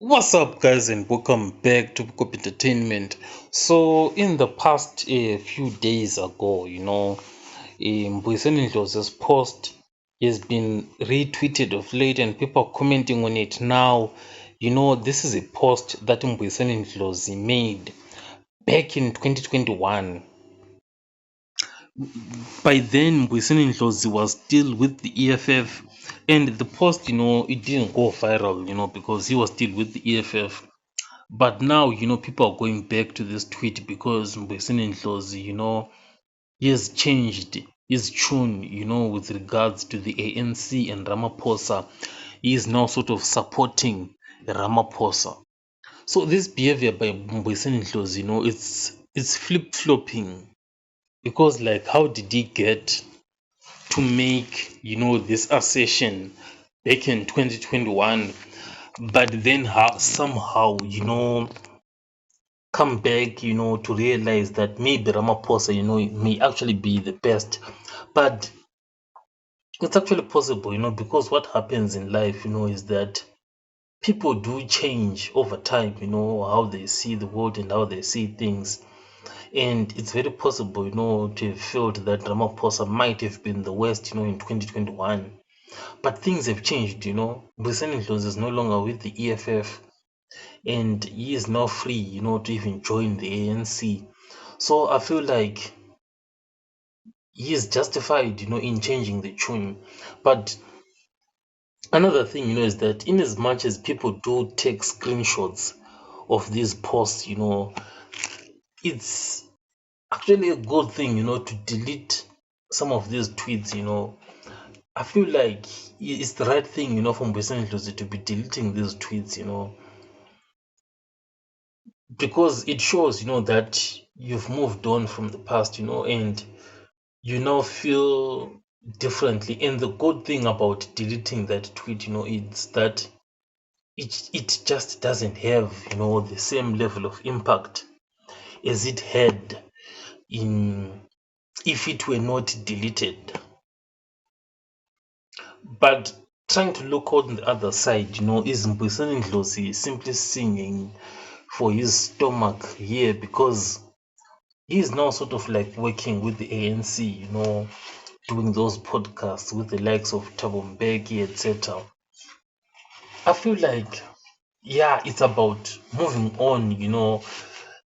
What's up, guys, and welcome back to Pickup Entertainment. So, in the past few days ago, Mbuyiseni Ndlozi's post has been retweeted of late, and people are commenting on it now. This is a post that Mbuyiseni Ndlozi made back in 2021. By then, Mbuyiseni Ndlozi was still with the EFF, and the post, it didn't go viral, because he was still with the EFF. But now, people are going back to this tweet because Mbuyiseni Ndlozi, he has changed his tune, with regards to the ANC and Ramaphosa. He is now sort of supporting Ramaphosa. So this behavior by Mbuyiseni Ndlozi, it's flip-flopping, because like, how did he get to make, this assertion back in 2021, but then somehow, come back, to realize that maybe Ramaphosa, may actually be the best. But it's actually possible, because what happens in life, is that people do change over time, how they see the world and how they see things. And it's very possible, to have felt that Ramaphosa might have been the worst, in 2021. But things have changed, Mbuyiseni Ndlozi is no longer with the EFF, and he is now free, to even join the ANC. So I feel like he is justified, in changing the tune. But another thing, is that in as much as people do take screenshots of these posts, it's actually a good thing, to delete some of these tweets, I feel like it's the right thing, from Mbuyiseni Ndlozi to be deleting these tweets, because it shows, that you've moved on from the past, and you now feel differently. And the good thing about deleting that tweet, it's that it just doesn't have, the same level of impact as it had in if it were not deleted. But trying to look on the other side, is Mbuyiseni Ndlozi simply singing for his stomach here, because he's now sort of like working with the ANC, doing those podcasts with the likes of Thabo Mbeki, etc. I feel like, yeah, it's about moving on,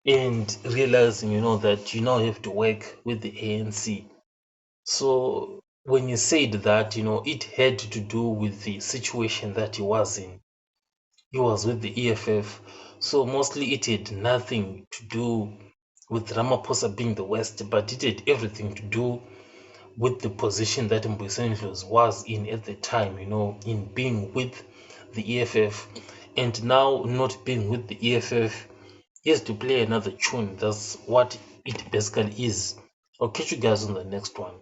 and realizing, that you now have to work with the ANC. So when you said that, it had to do with the situation that he was in. He was with the EFF, so mostly it had nothing to do with Ramaphosa being the worst, but it had everything to do with the position that Mbuyiseni Ndlozi was in at the time, in being with the EFF, and now not being with the EFF. He has to play another tune. That's what it basically is. I'll catch you guys on the next one.